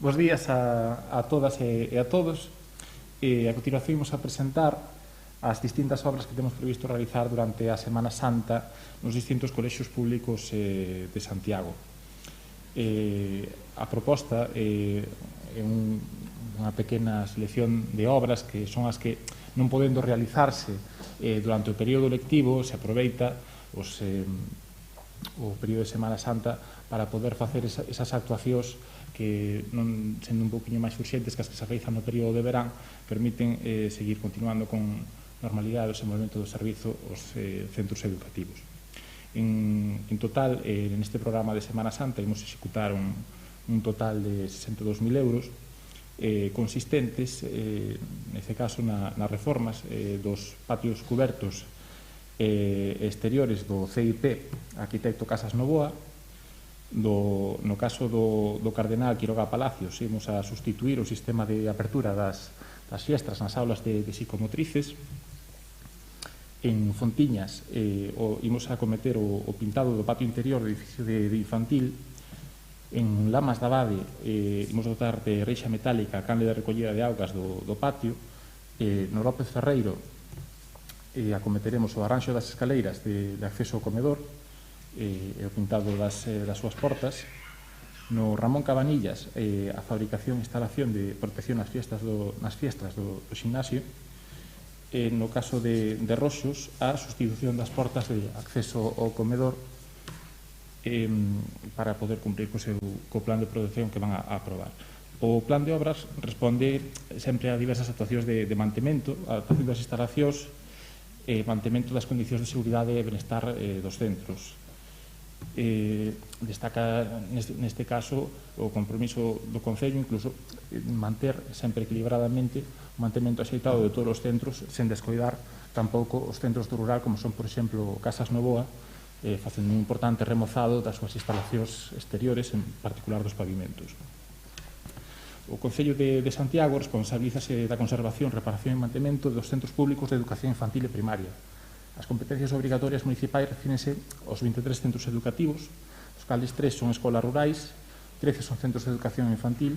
Bos días a todas e a todos. A continuación imos a presentar as distintas obras que temos previsto realizar durante a Semana Santa nos distintos colexios públicos de Santiago. A proposta é unha pequena selección de obras que son as que non podendo realizarse durante o período lectivo se aproveita o período de Semana Santa para poder facer esas actuacións que, non sendo un pouquinho máis urxentes que as que se realizan no período de verán, permiten seguir continuando con normalidade o desenvolvemento do servizo aos centros educativos. En total, neste programa de Semana Santa, imos executar un total de 62.000 euros consistentes, neste caso, nas reformas dos patios cubertos exteriores do CIP Arquitecto Casas Novoa. No caso do Cardenal Quiroga Palacios, imos a sustituir o sistema de apertura das fiestras nas aulas de psicomotrices. En Fontiñas imos a acometer o pintado do patio interior do edificio de infantil. En Lamas da Abade imos dotar de reixa metálica a canle de recollida de augas do patio. No López Ferreiro acometeremos o arranxo das escaleiras de acceso ao comedor e o pintado das súas portas. No Ramón Cabanillas a fabricación e instalación de protección nas fiestras do ximnasio. No caso de Roxos, a sustitución das portas de acceso ao comedor para poder cumprir co plan de protección que van a aprobar. O plan de obras responde sempre a diversas actuacións de mantemento, adaptación das instalacións e mantemento das condicións de seguridade e benestar dos centros. Destaca neste caso o compromiso do Concello incluso manter sempre equilibradamente o mantemento axeitado de todos os centros sen descoidar tampouco os centros do rural como son, por exemplo, Casas Novoa, facendo un importante remozado das súas instalacións exteriores, en particular dos pavimentos. O Concello de Santiago responsabilízase da conservación, reparación e mantemento dos centros públicos de educación infantil e primaria. As competencias obrigatorias municipais refínense aos 23 centros educativos, os cales 3 son escolas rurais, 13 son centros de educación infantil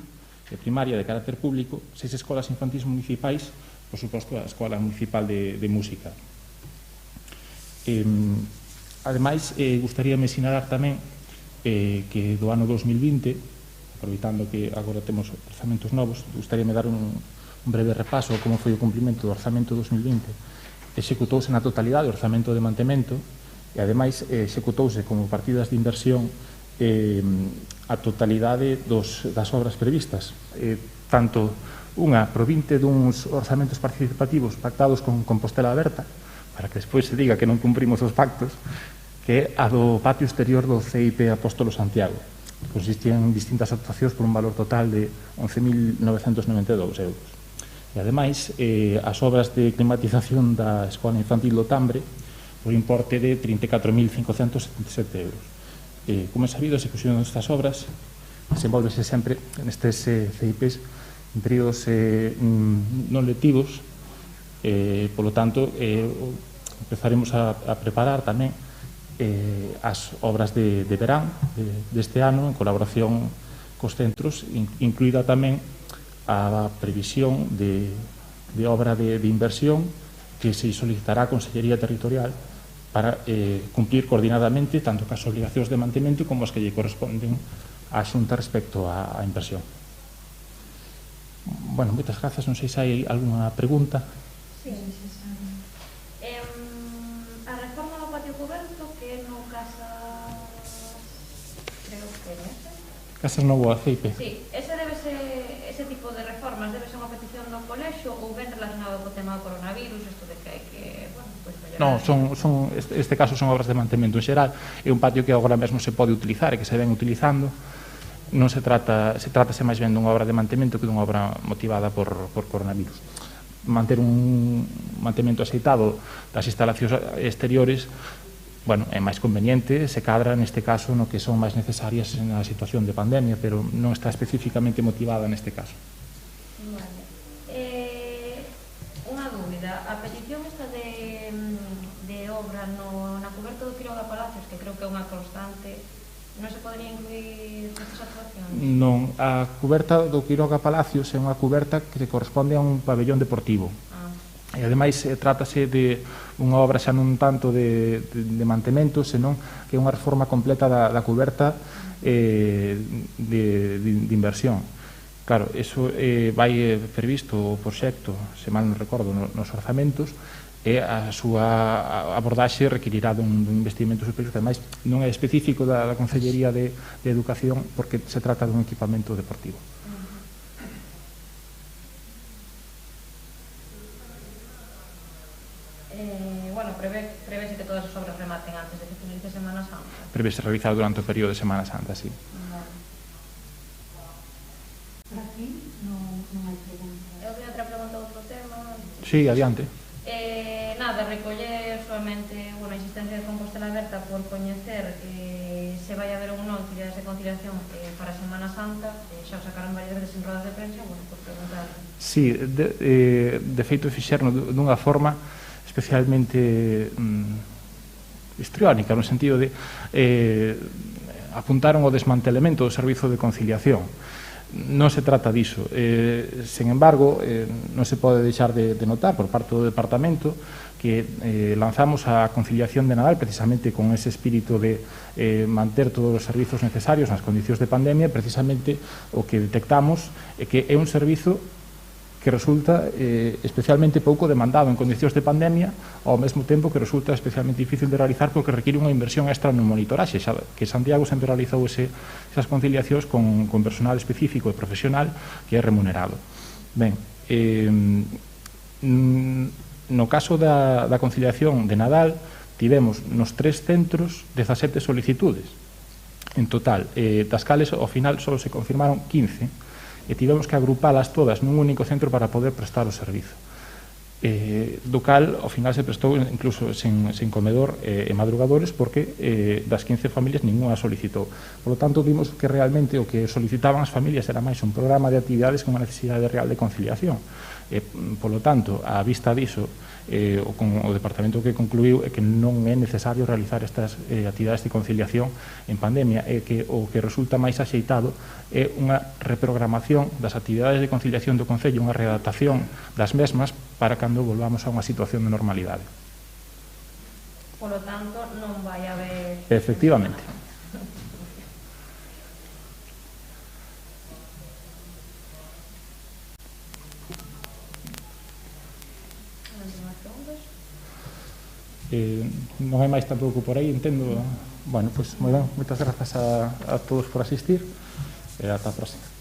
e primaria de carácter público, 6 escolas infantis municipais, por suposto a Escola Municipal de Música. Ademais, gustaríame sinalar tamén que do ano 2020, aproveitando que agora temos orzamentos novos, gustaríame dar un breve repaso a como foi o cumprimento do orzamento 2020. Executouse na totalidade o orzamento de mantemento e, ademais, executouse como partidas de inversión a totalidade das obras previstas. Tanto unha provinte duns orzamentos participativos pactados con Compostela Aberta, para que despois se diga que non cumprimos os pactos, que é a do patio exterior do CIP Apóstolo Santiago. Consistían en distintas actuacións por un valor total de 11.992 euros. E, ademais, as obras de climatización da Escola Infantil do Tambre por importe de 34.577 euros. Como é sabido, a execución destas obras desenvolvese sempre nestes CIPs en períodos non lectivos, polo tanto, empezaremos a preparar tamén as obras de verán deste ano en colaboración cos centros, incluída tamén a previsión de obra de inversión que se solicitará a Consellería Territorial para cumplir coordinadamente tanto cas obligacións de mantemento como as que lle corresponden á Xunta respecto á inversión. Bueno, moitas grazas. Non sei se hai algunha pregunta. Sí, a reforma do patio coberto que no Casas... creo que é ese. Casas Novoa, CIP. Sí, ese tipo de reformas debe ser unha petición do colexio ou ben relacionado co tema do coronavirus, isto de que hai que, bueno, pues mellorar. Non, este caso son obras de mantemento en xeral. É un patio que agora mesmo se pode utilizar e que se ven utilizando. Non se trátase máis ben dunha obra de mantemento que dunha obra motivada por coronavirus. Manter un mantemento axeitado das instalacións exteriores, bueno, é máis conveniente, se cadra neste caso no que son máis necesarias na situación de pandemia, pero non está especificamente motivada neste caso. Vale. Unha dúbida, a petición esta de obra na coberta do Quiroga Palacios, que creo que é unha constante, Non se podría incluir estas actuacións? Non, a cuberta do Quiroga Palacios é unha cuberta que corresponde a un pabellón deportivo. E ademais trátase de unha obra xa non tanto de mantemento, senón que é unha reforma completa da cuberta de inversión. Claro, iso vai previsto o proxecto, se mal non recordo, nos orzamentos, e a súa abordaxe requirirá dun investimento superior, que ademais non é específico da Consellería de Educación, porque se trata dun equipamento deportivo. Prevese que todas as obras rematen antes de que finalice Semana Santa? Prevese realizar durante o período de Semana Santa, sí. Por aquí non hai pregunta. Eu teño outra pregunta a outro tema. Sí, adiante. Nada, recoller solamente a insistencia de Compostela Aberta por coñecer que se vai haber ou non actividades de conciliación para a Semana Santa, xa o sacaron varias veces en rodas de prensa, por preguntar. Sí, de feito fixeron dunha forma especialmente histriónica, no sentido de apuntaron o desmantelemento do servizo de conciliación. Non se trata diso. Sen embargo, non se pode deixar de notar por parte do Departamento que lanzamos a conciliación de Nadal precisamente con ese espírito de manter todos os servizos necesarios nas condicións de pandemia. Precisamente o que detectamos é que é un servizo que resulta especialmente pouco demandado en condicións de pandemia, ao mesmo tempo que resulta especialmente difícil de realizar porque require unha inversión extra no monitoraxe, que Santiago sempre realizou esas conciliacións con personal específico e profesional que é remunerado. Ben, no caso da conciliación de Nadal, tivemos nos 3 centros 17 solicitudes en total, das cales ao final só se confirmaron 15, e tivemos que agrupalas todas nun único centro para poder prestar o servizo. Do cal, ao final se prestou incluso sen comedor e madrugadores porque das 15 familias ninguna solicitou. Por lo tanto, vimos que realmente o que solicitaban as familias era máis un programa de actividades con unha necesidade real de conciliación. Por lo tanto, a vista diso, o Departamento que concluiu é que non é necesario realizar estas actividades de conciliación en pandemia, e que o que resulta máis axeitado é unha reprogramación das actividades de conciliación do Concello, unha readaptación das mesmas para cando volvamos a unha situación de normalidade. Por lo tanto, non vai haber... Efectivamente. Non hai máis tampouco por aí, entendo. Bueno, pois moi ben, moitas grazas a todos por asistir e ata a próxima.